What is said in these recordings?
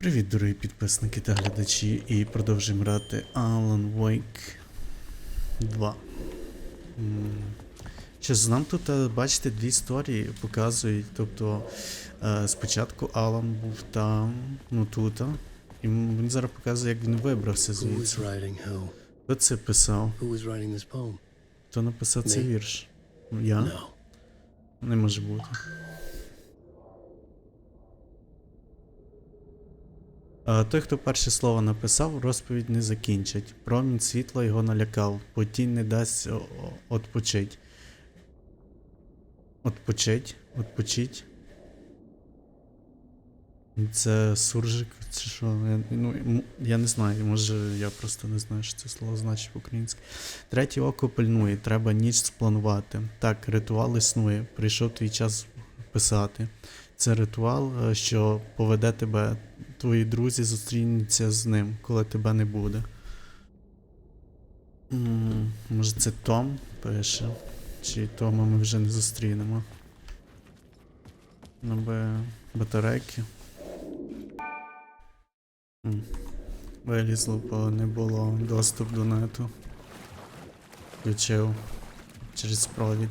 Привіт, дорогі підписники та глядачі, і продовжуємо грати Alan Wake 2. Щось нам тут, бачите, дві історії показують, тобто спочатку Алан був там, ну тут, і він зараз показує, як він вибрався звідси. Хто це писав? Хто написав цей вірш? Я? Не може бути. Той, хто перше слово написав, розповідь не закінчить. Промінь світла його налякав, бо тінь не дасть отпочить. Отпочить. Це суржик, чи що? Я не знаю, може я просто не знаю, що це слово значить по-українськи. Третє око пильнує, треба ніч спланувати. Так, ритуал існує, прийшов твій час писати. Це ритуал, що поведе тебе, твої друзі зустрінуться з ним, коли тебе не буде. Може це Том пише, чи Тома ми вже не зустрінемо. Батарейки. Вилізло, бо не було доступ до нету. Включив через провід.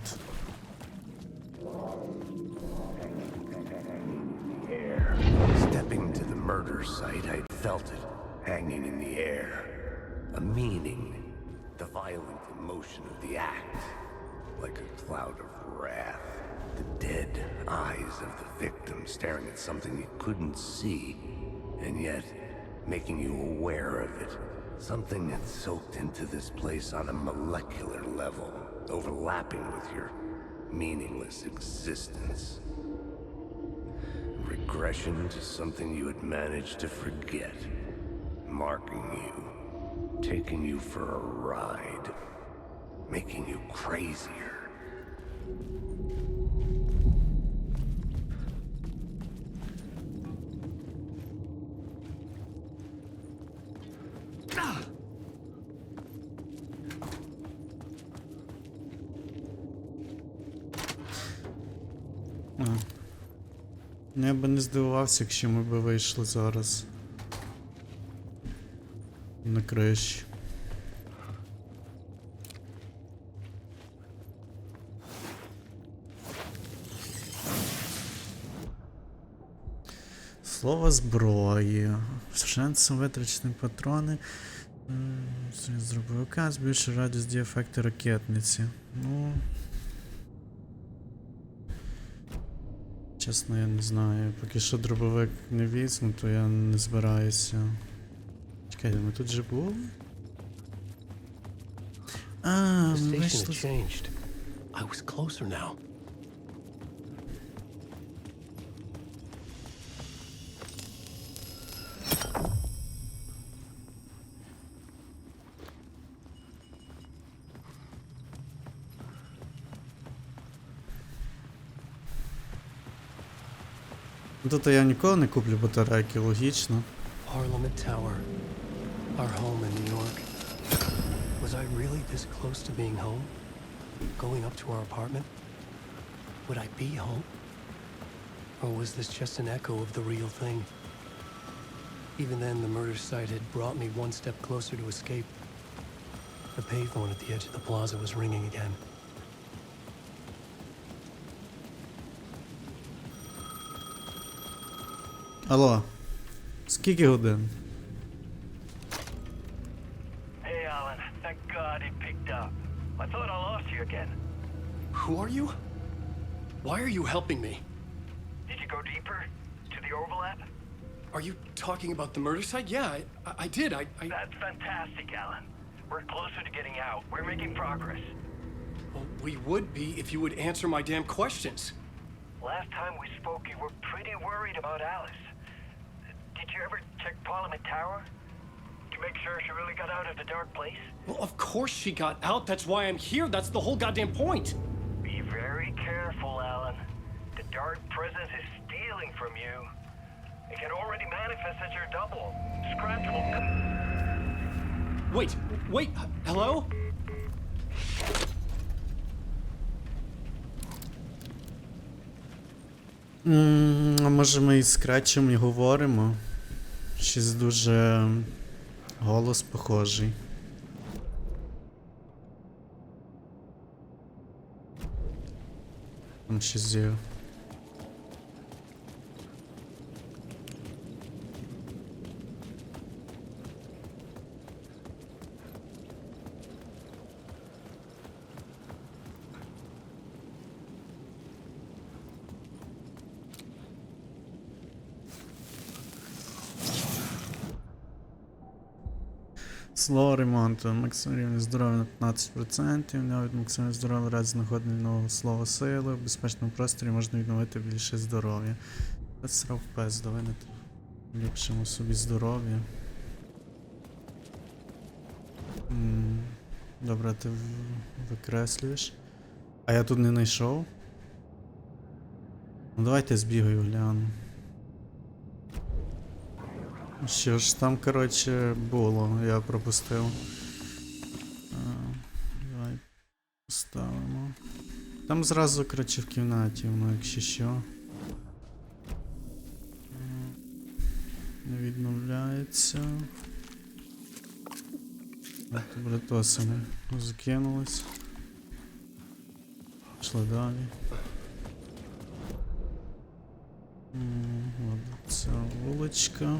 Stepping to the murder site, I felt it hanging in the air. A meaning, the violent emotion of the act, like a cloud of wrath. The dead eyes of the victim staring at something you couldn't see, and yet making you aware of it. Something that soaked into this place on a molecular level, overlapping with your meaningless existence. Regression to something you had managed to forget, marking you, taking you for a ride, making you crazier. Я би не здивувався, якщо ми б вийшли зараз на криші. Слово зброї. Шансом витрачені патрони. Зробив указ, більше радіус дії ефекту ракетниці. Ну... Чесно, я не знаю. Поки що дробовик не візьму, то я не збираюся. Чекайте, ми тут же були? Ми вийшли. Тут я ніколи не куплю батарейки, логічно. Parliament Tower, our home in New York. Was I really this close to being home? Going up to our apartment? Would I be home? Or was this just an echo of the real thing? Even then, the murder site had brought me one step closer to escape. The payphone at the edge of the plaza was ringing again. Алло, скільки годин? Hey, Alan. Thank God it picked up. I thought I lost you again. Who are you? Why are you helping me? Did you go deeper? To the overlap? Are you talking about the murder site? Yeah, I did. I... That's fantastic, Alan. We're closer to getting out. We're making progress. Well, we would be if you would answer my damn questions. Last time we spoke, you were pretty worried about Alice. Did you ever check Parliament Tower? To make sure she really got out of the dark place? Well, of course she got out. That's why I'm here. That's the whole goddamn point. Be very careful, Alan. The dark presence is stealing from you. It can already manifest as your double. Scratch will come. Wait, hello? А може ми із Скретчем і говоримо? Щось дуже голос похожий. Там щось є. Слово ремонту. Максимальний рівень здоров'я на 15%. Навіть максимальне здоров'я в разі знаходження нового слова сили. В безпечному просторі можна відновити більше здоров'я. Срав пес, давай не ліпшимо собі здоров'я. Добре, ти викреслюєш. А я тут не знайшов? Ну давайте збігаю, гляну. Що ж там, коротше, було, я пропустив. Давай поставимо. Там зразу, коротше, в кімнаті, воно, якщо що. Не відновляється. Бритосами закинулись. Пішли далі. От ця вуличка.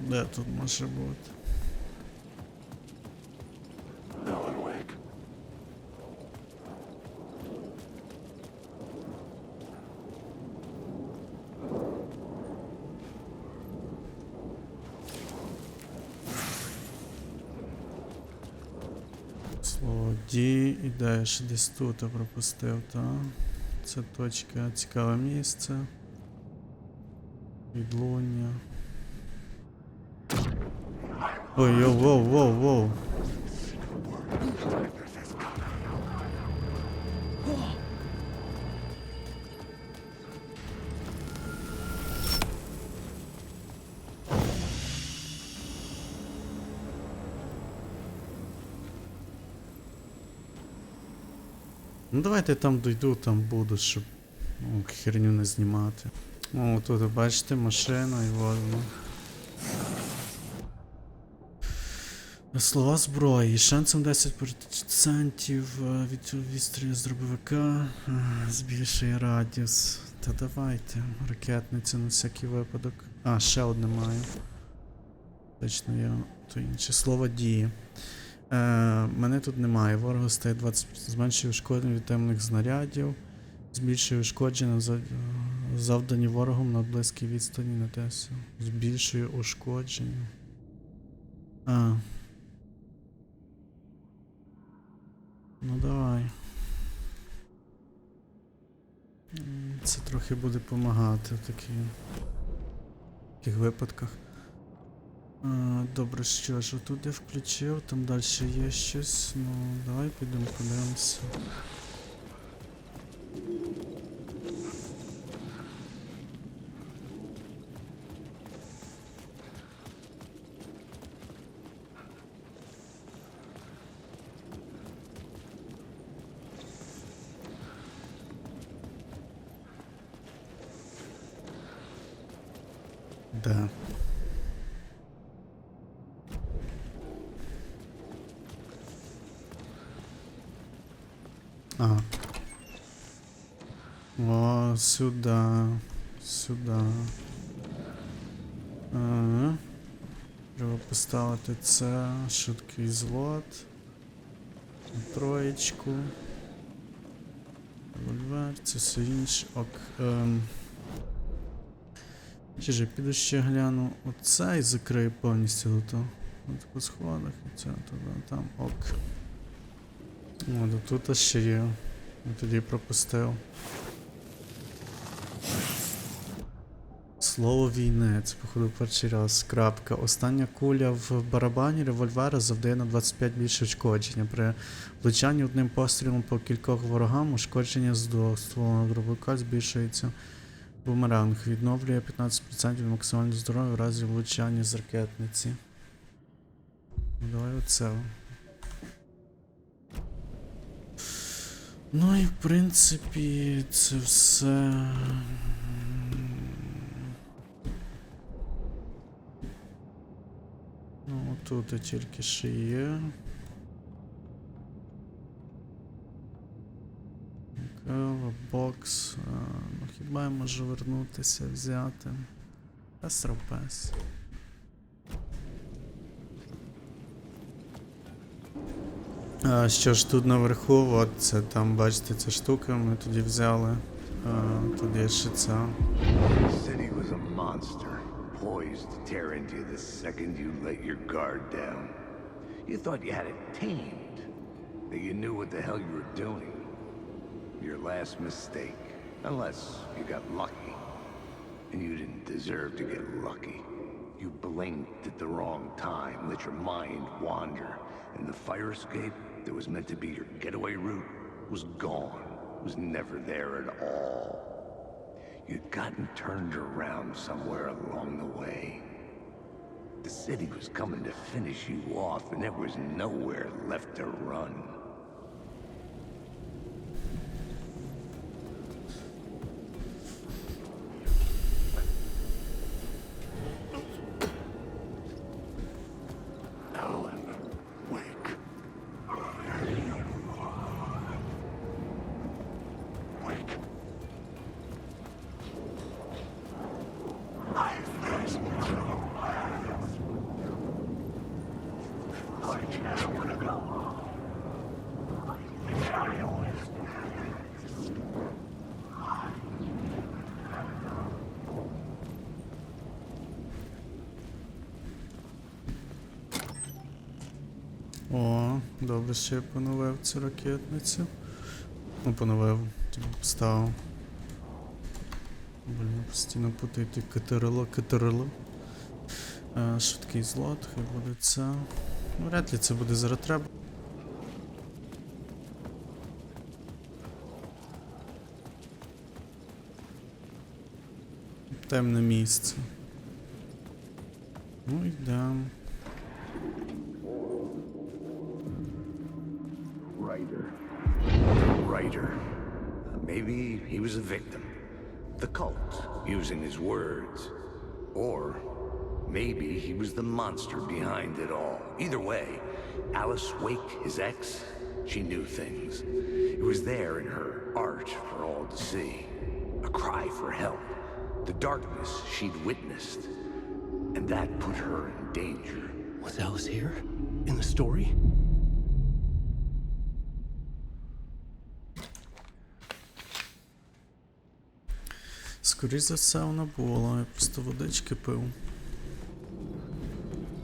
Де тут може бути? Слово Ді, ідеш десь тут, я пропустив, та. Це точка, цікаве місце. Відлуння. Ой, йо, воу. Ну давайте там дойду, там буду, щоб херню не знімати. О, тут бачите, машина і воно. Слова зброї. Шансом 10% від відстрілу з дробовика. Збільшує радіус. Та давайте. Ракетниця на всякий випадок. А, ще одне маю. Точно я то інше. Слово дії. Мене тут немає. Ворога стає 20%. Зменшує ушкодження від темних знарядів. Збільшує ушкодження завдані ворогом на близькій відстані на тесу. Збільшує ушкодження. Ну давай. Це трохи буде допомагати в таких випадках. Добре, що ж, отут я включив, там далі є щось. Ну, давай підемо подивимося. Да. Ага. О, сюда. Сюда. Треба поставити це. Швидкий звод. Троєчку. Револьвер, це все інше. Ок. Чи ж піду ще гляну оце і закрию повністю тут. От по сходах і це туди, там, ок. О, тут ще є. Я тоді пропустив. Слово війни, це походу перший раз. Крапка. Остання куля в барабані револьвера завдає на 25 більше ушкодження. При влучанні одним пострілом по кількох ворогам ушкодження з ствола дробовика збільшується. Бумеранг відновлює 15% від максимального здоров'я в разі влучання з ракетниці. Ну давай оце. Ну і в принципі це все. Ну, тут тільки ще є. Бокс. Ну хіба я можу вернутися, взяти? Пес. Що ж тут наверху, от це там, бачите, ця штука, ми тоді взяли. Тут є ще ця. The city was a monster, poised to tear into you the second you let your guard down. You thought you had it tamed, that you knew what the hell you were doing. Your last mistake, unless you got lucky. And you didn't deserve to get lucky. You blinked at the wrong time, let your mind wander, and the fire escape that was meant to be your getaway route was gone, was never there at all. You'd gotten turned around somewhere along the way. The city was coming to finish you off, and there was nowhere left to run. О, добре, що я поновив цю ракетницю. Ну, поновив, поставив. Блін, постійно путайте КТРЛ. Швидкий злот, хай буде це. Ну, вряд ли це буде зараз треба. Темне місце. Ну, йдемо. Writer. Maybe he was a victim. The cult, using his words. Or maybe he was the monster behind it all. Either way, Alice Wake, his ex, she knew things. It was there in her art for all to see. A cry for help. The darkness she'd witnessed. And that put her in danger. Was Alice here? In the story? Скоріше за все вона була, я просто водички пив.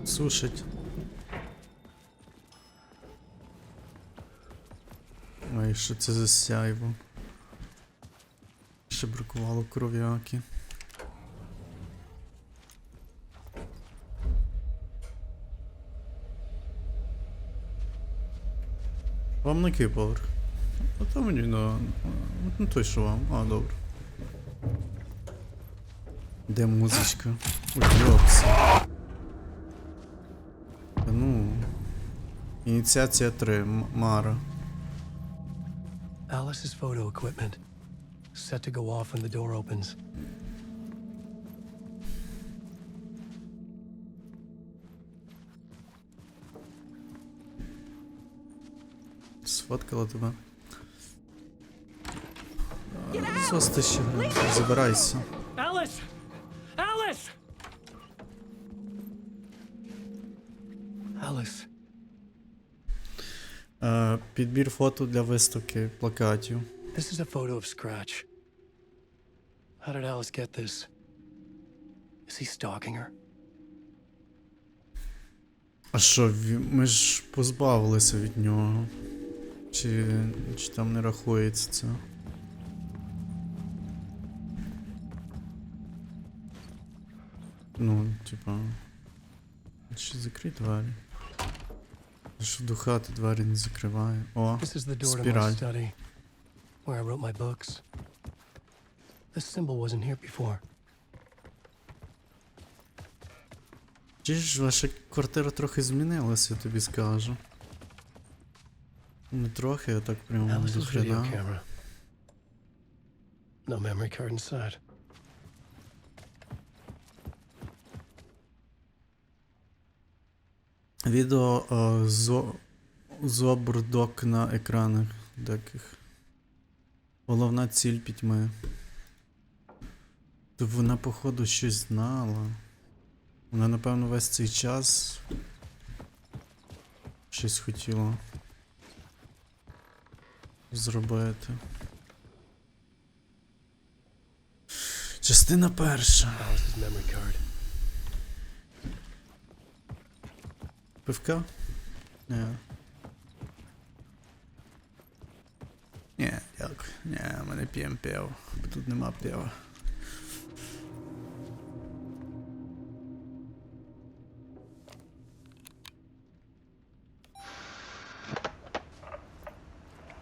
Сушить. Ой, що це за сяйво? Ще бракувало кров'яки. Вам на який поверх? А то мені на... Ну той, що вам. А, добре. Де музичка? Ой, йопса. Ну. Ініціація 3. Мара. Alice's photo equipment. Set to go off when the door opens. Сфоткала тебе. Зости ще. Забирайся. Alice! Alice! Alice. Підбір фото для виставки плакатів. This is a photo of Scratch. How did Alice get this? Is he stalking her? А що, ми ж позбавилися від нього. Чи там не рахується це? Ну, типа... Чи закрий двері? Що до хати двері не закриває. О, This is the door to my спіраль. study, where I wrote my books. This symbol wasn't here before. Чи ж ваша квартира трохи змінилася, я тобі скажу. Не трохи, а так прям до Alice's video хрена. camera. No memory card inside. Відео зобурдок на екранах деяких. Головна ціль пітьми. То вона, походу, щось знала. Вона, напевно, весь цей час щось хотіла зробити. Частина перша. Alice's memory card. Пивка? Ні. Ні, дякую. Ні, ми не п'ємо пиво. Тут нема пива.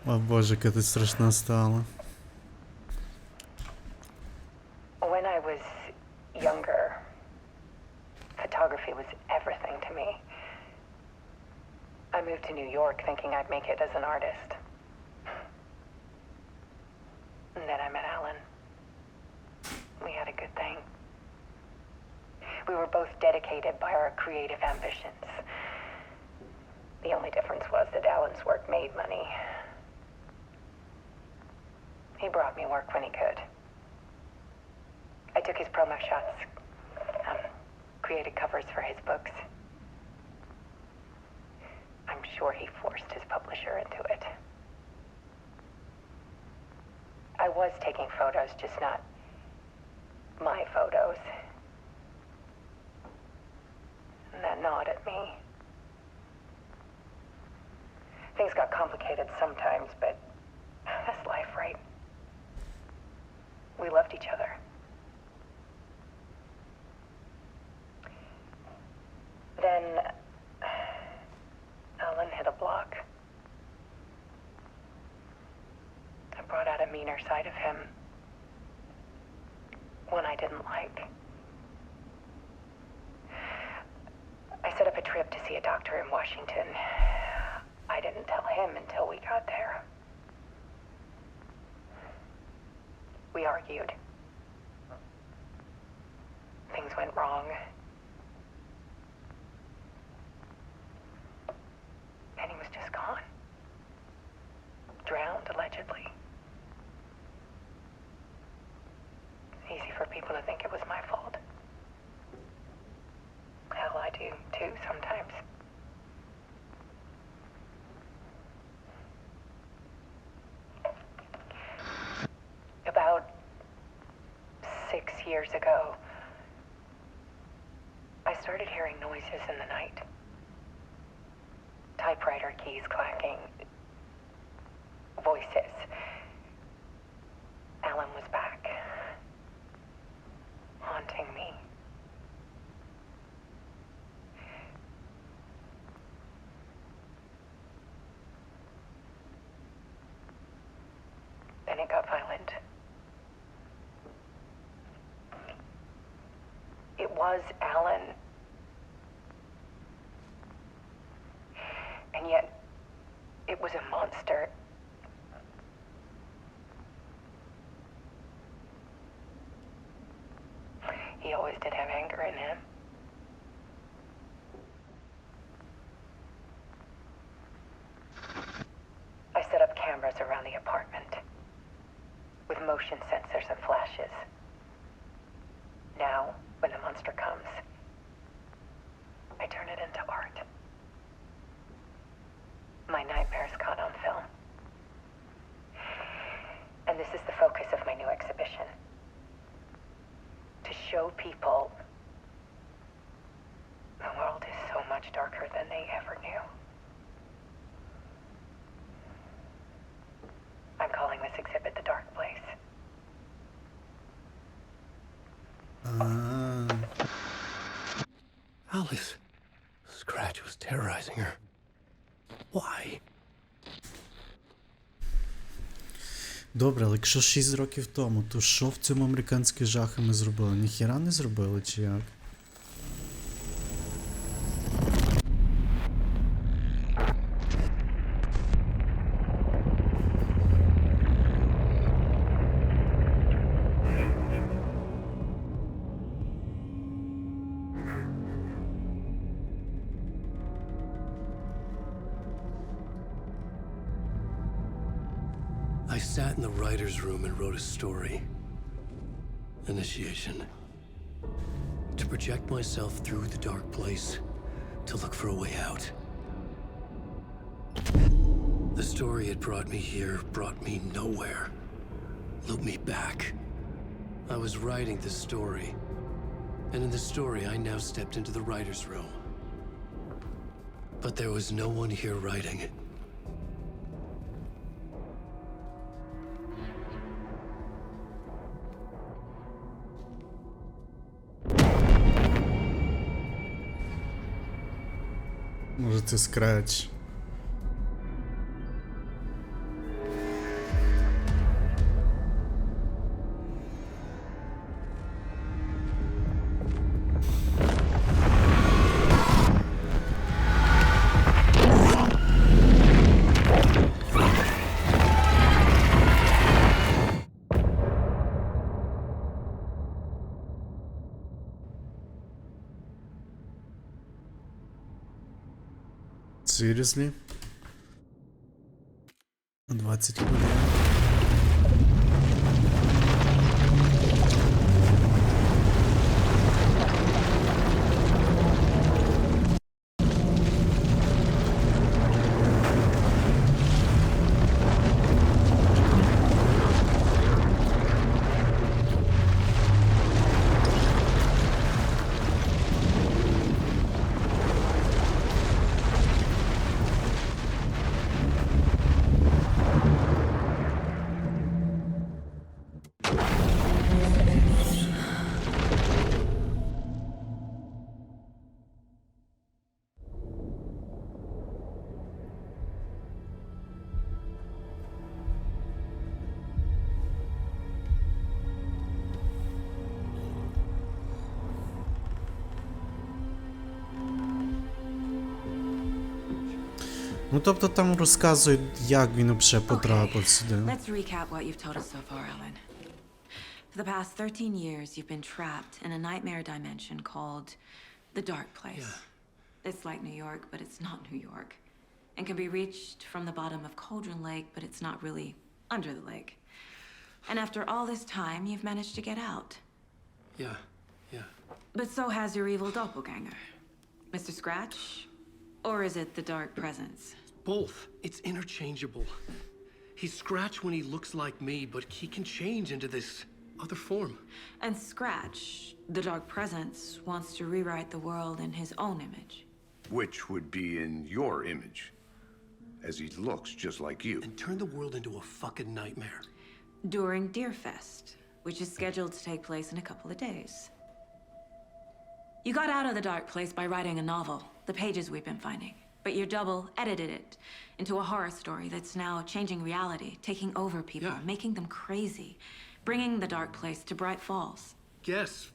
О боже, яка ти страшна стала. When I was younger, photography was everything to me. I moved to New York thinking I'd make it as an artist. And then I met Alan. We had a good thing. We were both dedicated by our creative ambitions. The only difference was that Alan's work made money. He brought me work when he could. I took his promo shots, created covers for his books. I'm sure he forced his publisher into it. I was taking photos, just not my photos. And that gnawed at me. Things got complicated sometimes, but that's life, right? We loved each other. Then Alan hit a block. I brought out a meaner side of him. One I didn't like. I set up a trip to see a doctor in Washington. I didn't tell him until we got there. We argued. Things went wrong. And he was just gone. Drowned, allegedly. It's easy for people to think it was my fault. Hell, I do too sometimes. About 6 years ago, I started hearing noises in the night. Typewriter keys clacking. Voices. Alan was back. Haunting me. Then it got violent. It was Alan. And yet, it was a monster. He always did have anger in him. I set up cameras around the apartment with motion sensors and flashes. Now, when the monster comes, I turn it into art. My nightmares caught on film. And this is the focus of my new exhibition. To show people the world is so much darker than they ever knew. I'm calling this exhibit The Dark Place. Alice. Scratch was terrorizing her. Why? Добре, але якщо 6 років тому, то що в цьому американські жахи ми зробили? Ніхіра не зробили, чи як? I sat in the writer's room and wrote a story. Initiation. To project myself through the dark place, to look for a way out. The story had brought me here, brought me nowhere. Looped me back. I was writing the story. And in the story, I now stepped into the writer's room. But there was no one here writing. Може це скреч. Seriously? 20 хвилин. Ну, тобто там розказують, як він взагалі потрапив сюди. Let's recap what you've told us so far, Alan. For the past 13 years, you've been trapped in a nightmare dimension called the Dark Place. Yeah. It's like New York, but it's not New York. And can be reached from the bottom of Cauldron Lake, but it's not really under the lake. And after all this time, you've managed to get out. Yeah. But so has your evil doppelganger. Mr. Scratch? Or is it the Dark Presence? Both. It's interchangeable. He's Scratch when he looks like me, but he can change into this other form. And Scratch, the Dark Presence, wants to rewrite the world in his own image. Which would be in your image, as he looks just like you. And turn the world into a fucking nightmare. During Deerfest, which is scheduled to take place in a couple of days. You got out of the Dark Place by writing a novel, the pages we've been finding. But your double edited it into a horror story that's now changing reality, taking over people, making them crazy, bringing the Dark Place to Bright Falls. Yes,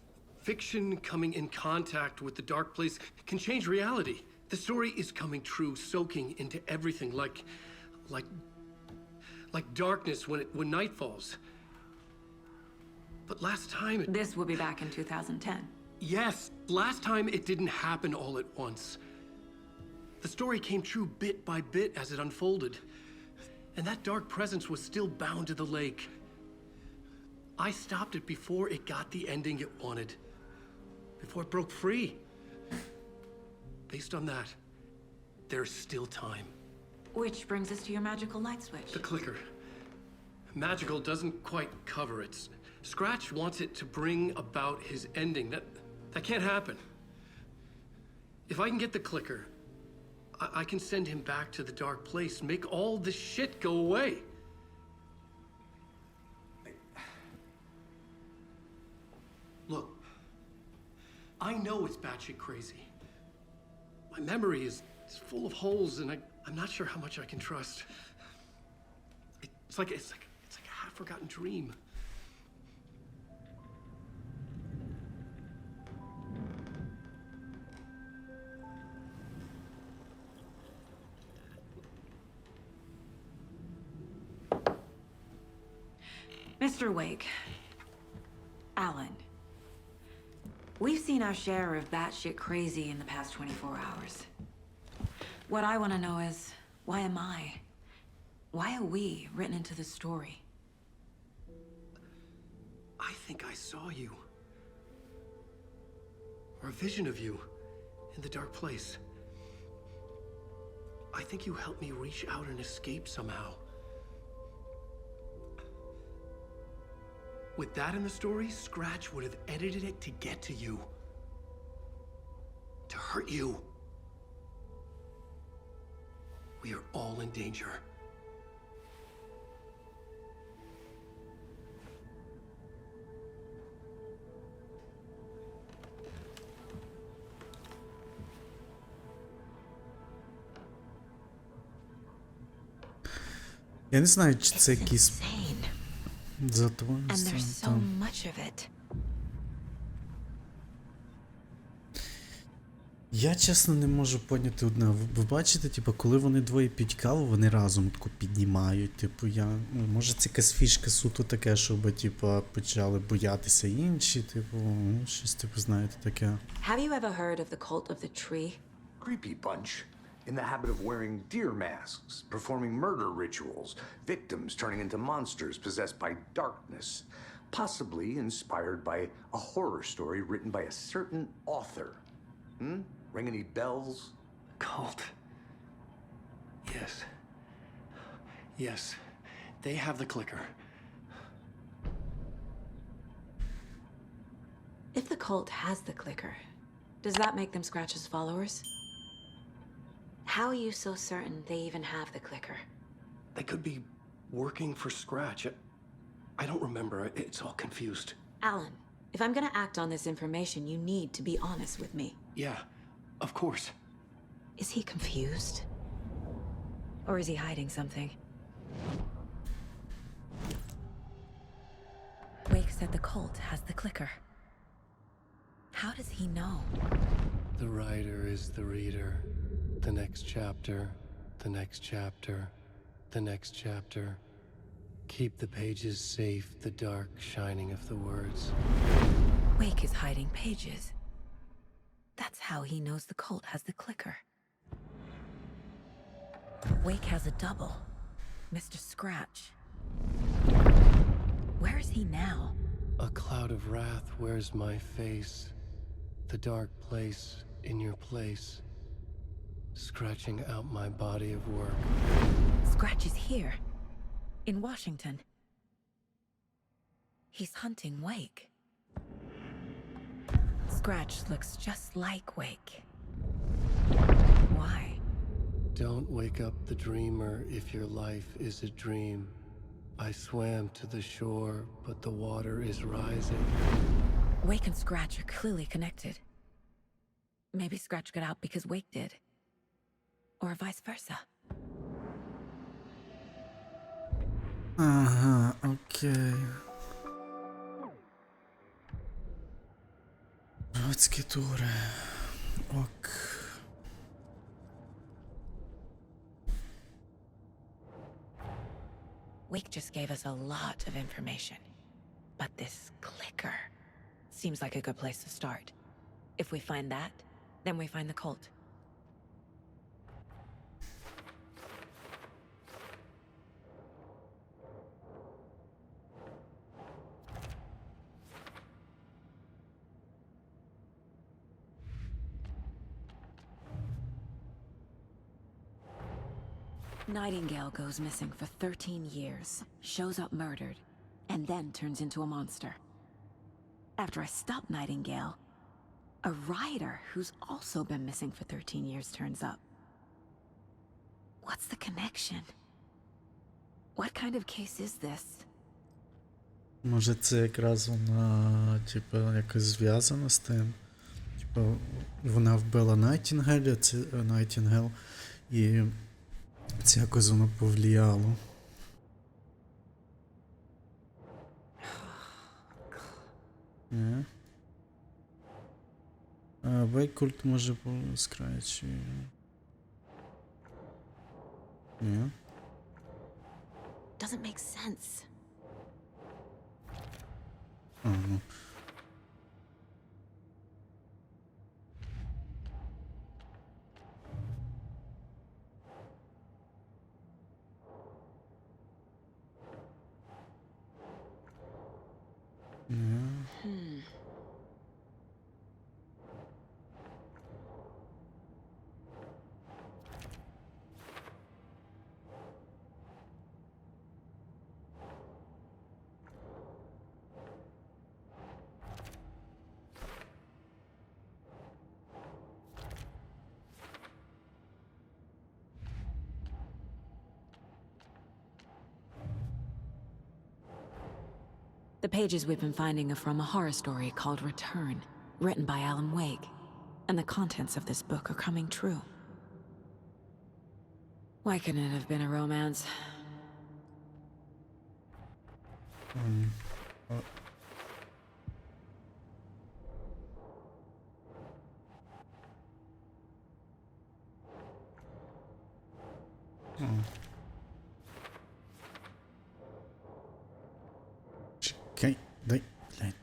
fiction coming in contact with the Dark Place can change reality. The story is coming true, soaking into everything like darkness when night falls. But last time This will be back in 2010. Yes, last time it didn't happen all at once. The story came true bit by bit as it unfolded. And that dark presence was still bound to the lake. I stopped it before it got the ending it wanted. Before it broke free. Based on that, there's still time. Which brings us to your magical light switch. The clicker. Magical doesn't quite cover it. Scratch wants it to bring about his ending. That can't happen. If I can get the clicker, I can send him back to the Dark Place, make all this shit go away. Look, I know it's batshit crazy. My memory is full of holes, and I'm not sure how much I can trust. It's like a half-forgotten dream. Mr. Wake, Alan, we've seen our share of batshit crazy in the past 24 hours. What I want to know is, why am I? Why are we written into the story? I think I saw you. Or a vision of you in the dark place. I think you helped me reach out and escape somehow. With that in the story, Scratch would have edited it to get to you. To hurt you. We are all in danger. Я не знаю, чи це It's якийсь insane. And затворство. there's so Там. much of it. Я чесно не можу поняти одне. Ви бачите, типу, коли вони двоє п'ють каву, вони разом таку піднімають. Типу, може це якась фішка суто таке, щоб, типу, почали боятися інші, типу, щось, типу, знаєте, таке. Have you ever heard of the cult of the tree? Creepy bunch. In the habit of wearing deer masks, performing murder rituals, victims turning into monsters possessed by darkness, possibly inspired by a horror story written by a certain author. Ring any bells? Cult. Yes. Yes. They have the clicker. If the cult has the clicker, does that make them Scratch's followers? How are you so certain they even have the clicker? They could be working for Scratch. I don't remember. It's all confused. Alan, if I'm gonna act on this information, you need to be honest with me. Yeah, of course. Is he confused? Or is he hiding something? Wake said the cult has the clicker. How does he know? The writer is the reader. The next chapter, the next chapter, the next chapter. Keep the pages safe, the dark shining of the words. Wake is hiding pages. That's how he knows the cult has the clicker. Wake has a double. Mr. Scratch. Where is he now? A cloud of wrath wears my face. The dark place in your place. Scratching out my body of work. Scratch is here. In Washington. He's hunting Wake. Scratch looks just like Wake. Why? Don't wake up the dreamer if your life is a dream. I swam to the shore, but the water is rising. Wake and Scratch are clearly connected. Maybe Scratch got out because Wake did. Or vice versa. Ага, окей. Братські тури. Ок. Wake just gave us a lot of information. But this clicker seems like a good place to start. If we find that, then we find the cult. Nightingale goes missing for 13 years, shows up murdered, and then turns into a monster. After I stop Nightingale, a writer who's also been missing for 13 years turns up. What's the connection? What kind of case is this? Може це якраз вона, типу, якось зв'язана з тим. Типу, вона вбила Найтінгеля, це Найтінгел, і це якось воно повлияло. Не? Вейкульт може скраючи. Ні. Doesn't make sense. Ну. The pages we've been finding are from a horror story called Return, written by Alan Wake. And the contents of this book are coming true. Why couldn't it have been a romance? Чекай, дай, блядь.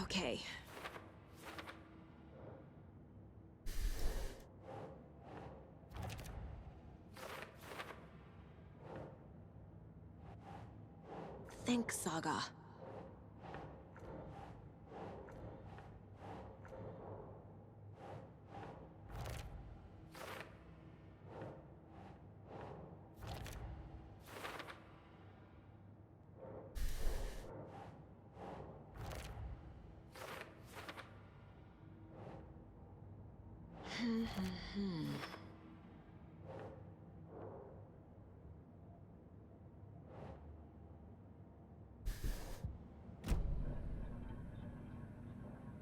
Okay. Think, Saga.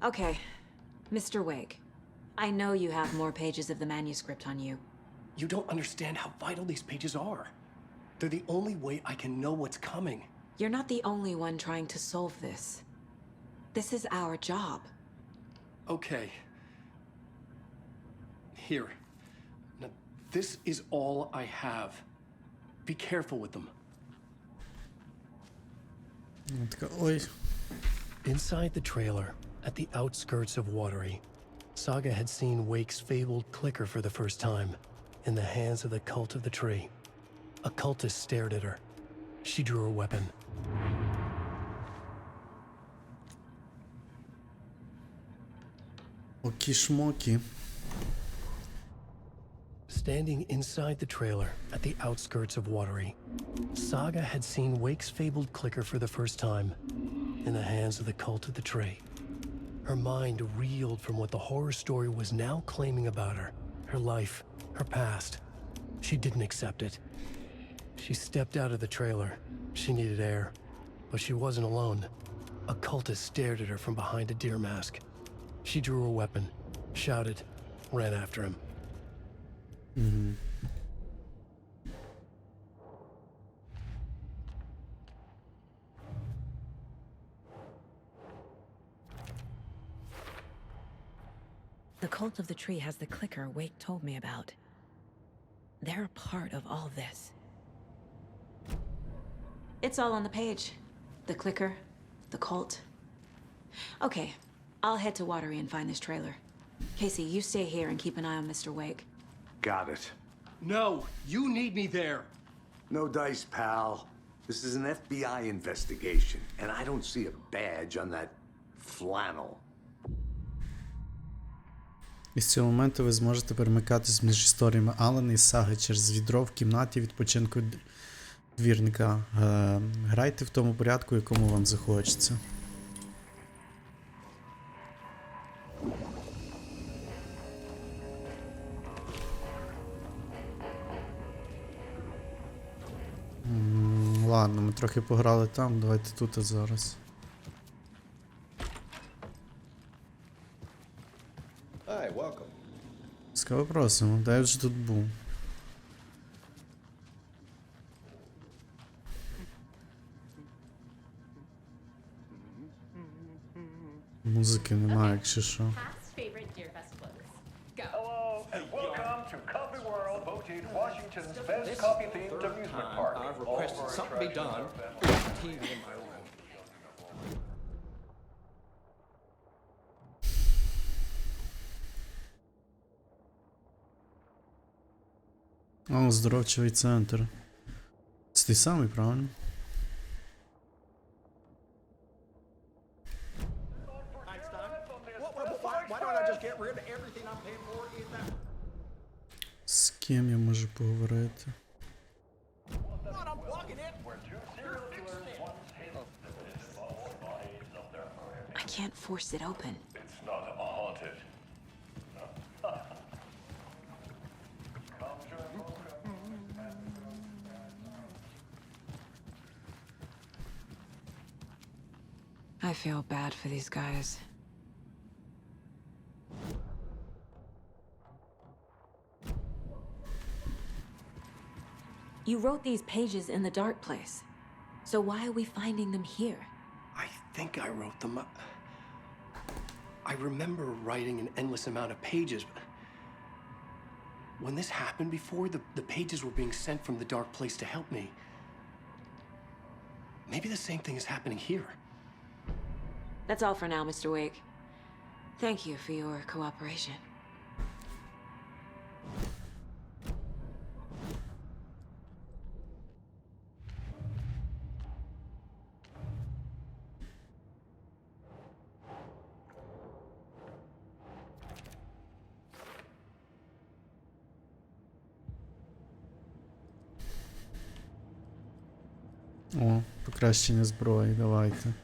Okay, Mr. Wake. I know you have more pages of the manuscript on you. You don't understand how vital these pages are. They're the only way I can know what's coming. You're not the only one trying to solve this. This is our job. Okay. Here. Now, this is all I have. Be careful with them. Я така, ой. Inside the trailer, at the outskirts of Watery, Saga had seen Wake's fabled clicker for the first time, in the hands of the cult of the tree. A cultist stared at her. She drew a weapon. Окі-шмокі. Standing inside the trailer, at the outskirts of Watery, Saga had seen Wake's fabled clicker for the first time, in the hands of the cult of the tree. Her mind reeled from what the horror story was now claiming about her, her life, her past. She didn't accept it. She stepped out of the trailer. She needed air, but she wasn't alone. A cultist stared at her from behind a deer mask. She drew a weapon, shouted, ran after him. The cult of the tree has the clicker Wake told me about. They're a part of all this. It's all on the page. The clicker, the cult. Okay, I'll head to Watery and find this trailer. Casey, you stay here and keep an eye on Mr. Wake. Got it. No, you need me there. No dice, pal. This is an FBI investigation, and I don't see a badge on that flannel. І з цього моменту ви зможете перемикатись між історіями Алана і Саги через відро в кімнаті відпочинку двірника. Грайте в тому порядку, якому вам захочеться. Ладно, ми трохи пограли там, давайте тут зараз. Hi, welcome. Ласкаво просимо, де я вже тут був. Музики немає, якщо що. Past favorite Deerfest quotes. Go. Hello, and welcome to Coffee World, voted Washington's best coffee-themed amusement park. I've requested something be done. TV in my room. О, оздоровчий центр. Це той самий, правильно? Einstein, why don't I just get rid of everything I'm paying for? Is that З ким я можу поговорити? not unplugging it? I can't force it open. It's not haunted. I feel bad for these guys. You wrote these pages in the dark place. So why are we finding them here? I think I wrote them up. I remember writing an endless amount of pages, but when this happened before, the pages were being sent from the dark place to help me. Maybe the same thing is happening here. That's all for now, Mr. Wake. Thank you for your cooperation. О, покращення зброї, давайте.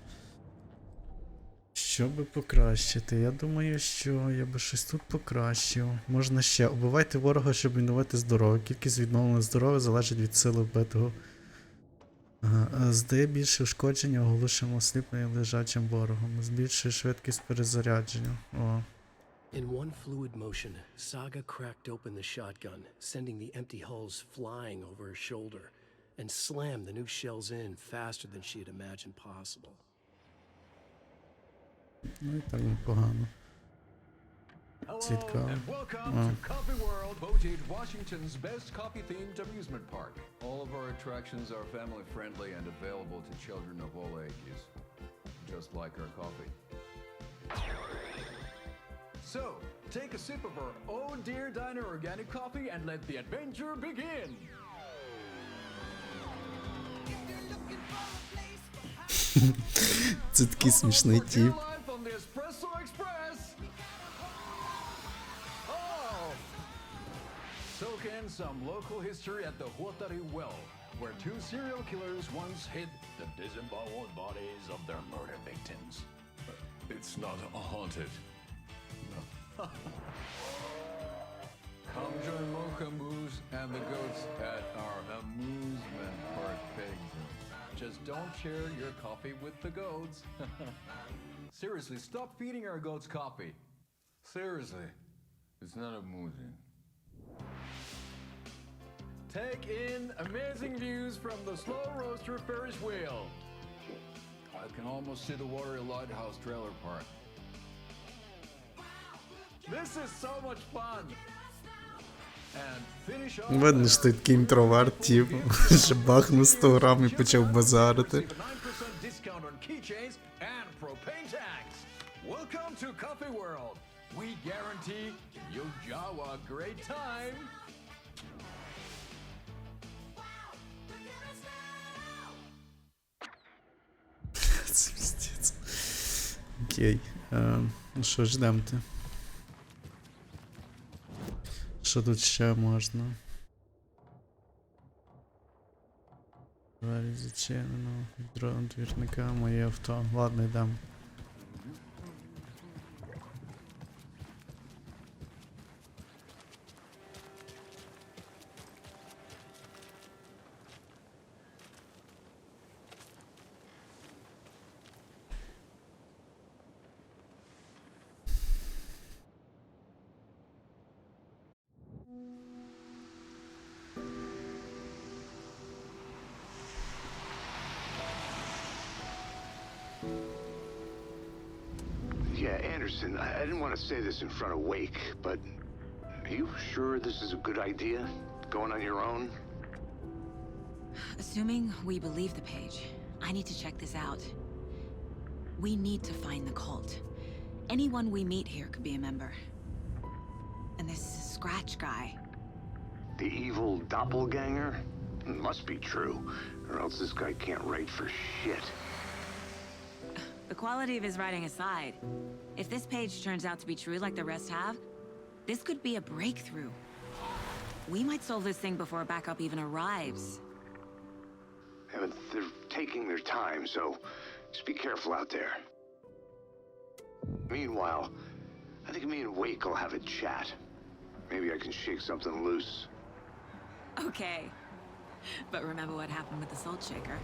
Що би покращити? Я думаю, що я би щось тут покращив. Можна ще. Убивайте ворога, щоб відновити здоров'я. Кількість відновленого здоров'я залежить від сили вбитого. Ага. Здає більше ушкодження, оголошуємо осліпленим лежачим ворогом. Збільшує швидкість перезарядження. О. In one fluid motion, Saga cracked open the shotgun, sending the empty hulls flying over her shoulder, and slammed the new shells in faster than she had imagined possible. Ну і так непогано. Цікаво. And welcome to Coffee World, voted Washington's best coffee-themed amusement park. All of our attractions are family-friendly and available to children of all ages, just like our coffee. So, take a sip of our Oh Dear Diner organic coffee and let the adventure begin. Це такий смішний тип. Live on the Espresso Express. Oh! Soak in some local history at the Huatari Well, where two serial killers once hid the disemboweled bodies of their murder victims. It's not haunted. Come join Mochamoose and the goats at our amusement park pigs. Just don't share your coffee with the goats. Seriously, stop feeding our goats coffee. Seriously, it's not amusing. Take in amazing views from the slow roaster Ferris wheel. I can almost see the Watery Lighthouse trailer park. This is so much fun. And finish off Видно, що ти такий інтроверт, тип, що бахнув 100 грам і почав базарити. Receive a 9% discount on keychains and propane tanks. Welcome to Coffee World. We guarantee you'll have a great time. Це піздець. Окей. Ну що, ждемте. Що тут ще можна? Двері зачинено. Дрон двірника, моє авто. Ладно, йдемо. Anderson, I didn't want to say this in front of Wake, but are you sure this is a good idea? Going on your own? Assuming we believe the page, I need to check this out. We need to find the cult. Anyone we meet here could be a member. And this Scratch guy. The evil doppelganger? Must be true, or else this guy can't write for shit. The quality of his writing aside, if this page turns out to be true like the rest have, this could be a breakthrough. We might solve this thing before backup even arrives. Yeah, but they're taking their time, so just be careful out there. Meanwhile, I think me and Wake will have a chat. Maybe I can shake something loose. Okay. But remember what happened with the salt shaker?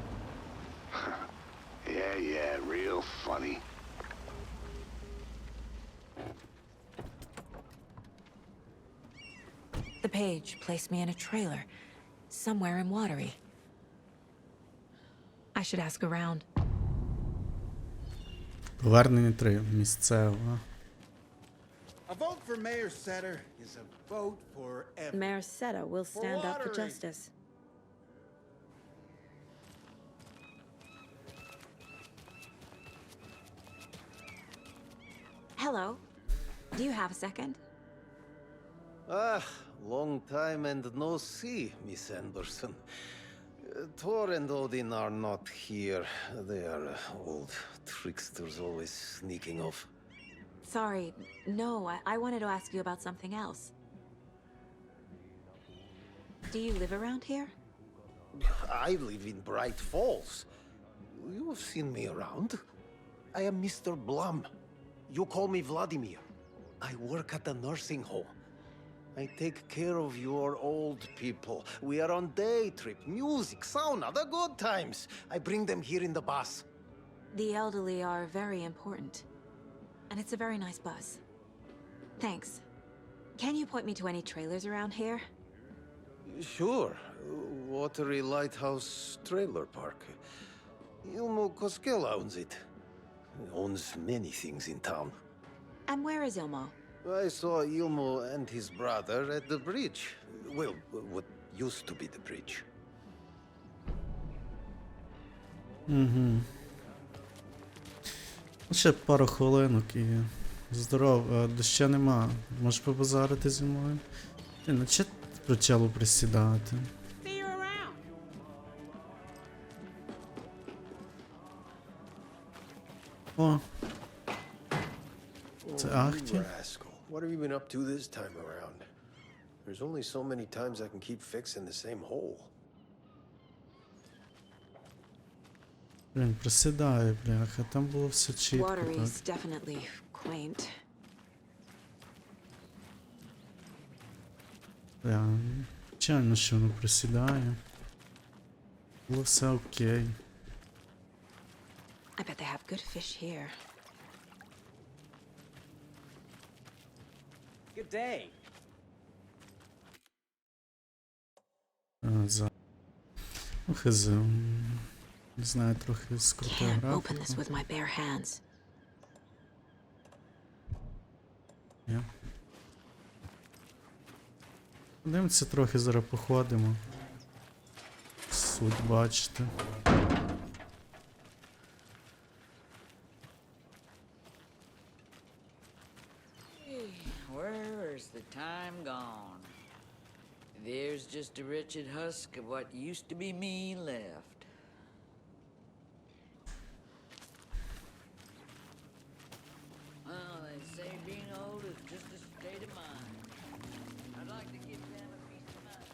Yeah, real funny. The page placed me in a trailer, somewhere in Watery. I should ask around. Повернення 3. Місцева. A vote for Mayor Setter is a vote for everyone. Mayor Seta will stand up for watering. justice. Hello. Do you have a second? Ah, long time and no see, Miss Anderson. Thor and Odin are not here. They are old tricksters always sneaking off. Sorry. No, I wanted to ask you about something else. Do you live around here? I live in Bright Falls. You have seen me around. I am Mr. Blum. You call me Vladimir. I work at a nursing home. I take care of your old people. We are on day trip, music, sauna, the good times. I bring them here in the bus. The elderly are very important. And it's a very nice bus. Thanks. Can you point me to any trailers around here? Sure. Watery Lighthouse Trailer Park. Ilmo Koskela owns it. Owns many things in town. And where is Ilmo? I saw Ilmo and his brother at the bridge. Well, what used to be the bridge. Ще пару хвилинок і здоров, доща нема. Можеш побазарити зі мною? Ну чи почало присідати? О. Це Ахті? Rascal. What have you been up to this time around? There's only so many times I can keep fixing the same hole. Блін, присідає, бляха, там було все чітко, Watery так. is definitely quaint. Бля, звичайно, що воно присідає. Було все окей. I bet they have good fish here. Good day. За... Ну, хз. Не знаю, трохи скрутив Can't графіку. open this with my bare hands. Ні. Подивимося, трохи зараз походимо. Суть бачите. Where's the time gone? There's just a wretched husk of what used to be me left. Well, they say being old is just a state of mind. I'd like to give them a piece of mind.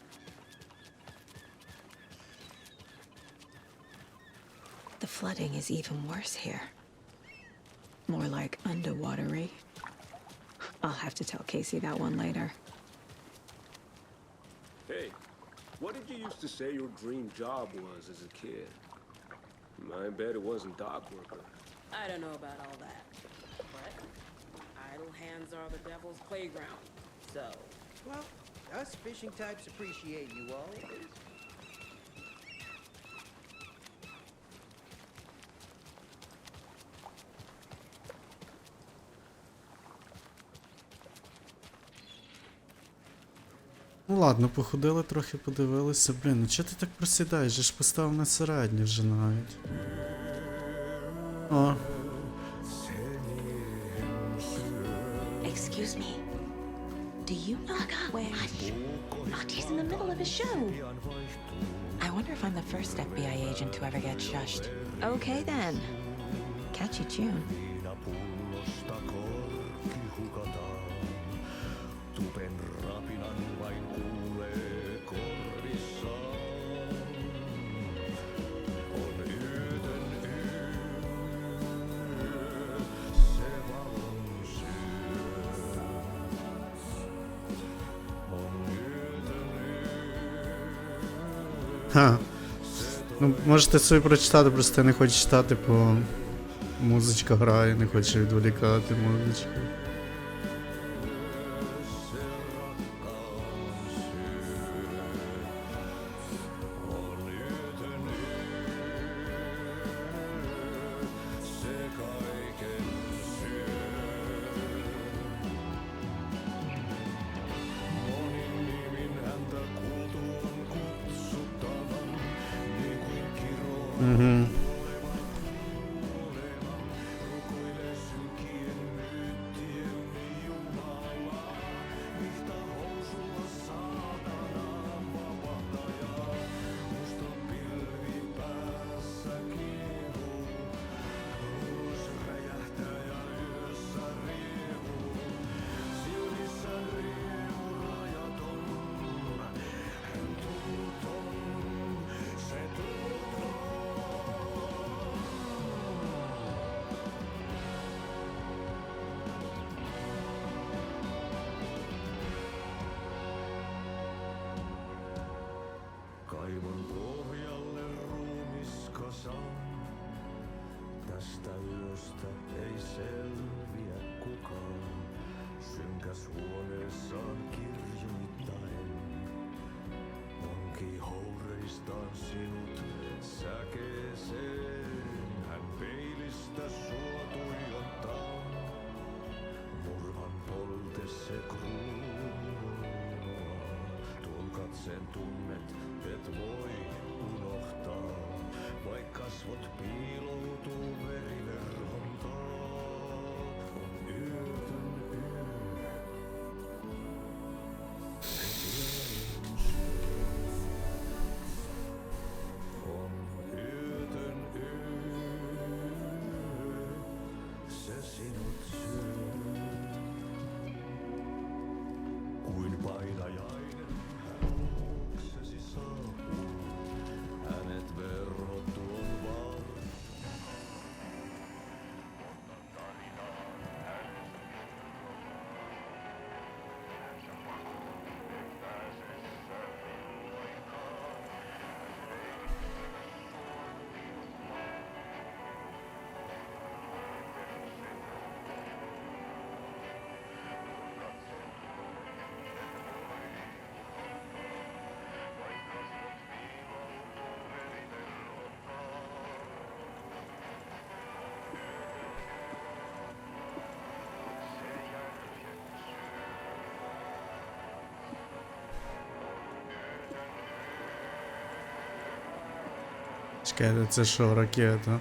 The flooding is even worse here. More like underwatery. I'll have to tell Casey that one later. Hey, what did you used to say your dream job was as a kid? I bet it wasn't dock worker. I don't know about all that. But idle hands are the devil's playground. So, Well, us fishing types appreciate you always. Ну ладно, походили трохи, подивилися. Блін, ну чого ти так просідаєш? Я ж поставив на середнє вже навіть. О. Excuse me. Do you know where... He's in the middle of a show. I wonder if I'm the first FBI agent to ever get shushed. Okay then. Catchy tune. Ха. Ну, можете собі прочитати, просто я не хочу читати, бо музичка грає, не хочу відволікати музичку. Угу. Kaivon pohjalle ruumiskasan. Tästä yöstä ei selviä kukaan. Synkäs huoneessaan kirjoittain. Onki houreistaan sinut säkeeseen. Hän peilistä sua tuijottaa. Murhan polte se kruunua. Tuon katseen tunnet, et voi unohtaa. Vaik kasvot piiloutuu veriverhon taa. On yötön yö. On yötön yö. Se sinut syö. Kuin painajainen hän luoksesi saapuu. Hänet verhot tuon vartaan. Чекайте, це що, ракета?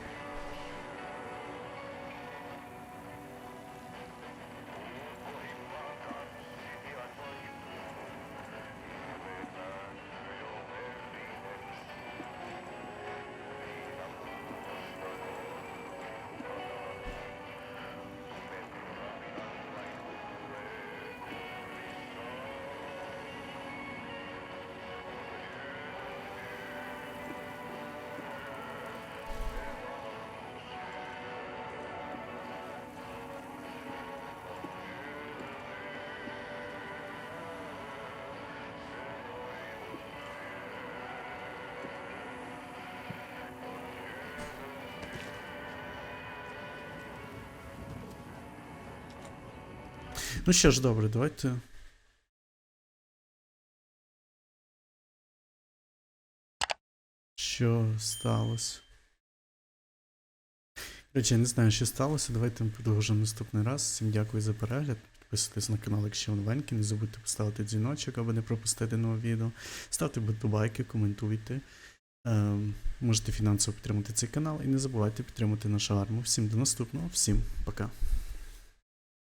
Ну що ж, добре, давайте. Що сталося? Короче, я не знаю, що сталося. Давайте продовжимо наступний раз. Всім дякую за перегляд. підписуйтесь на канал, якщо ви новенькі, не забудьте поставити дзвіночок, аби не пропустити нове відео. Ставте вподобайки, коментуйте. Можете фінансово підтримати цей канал і не забувайте підтримати нашу армію. Всім до наступного, всім пока.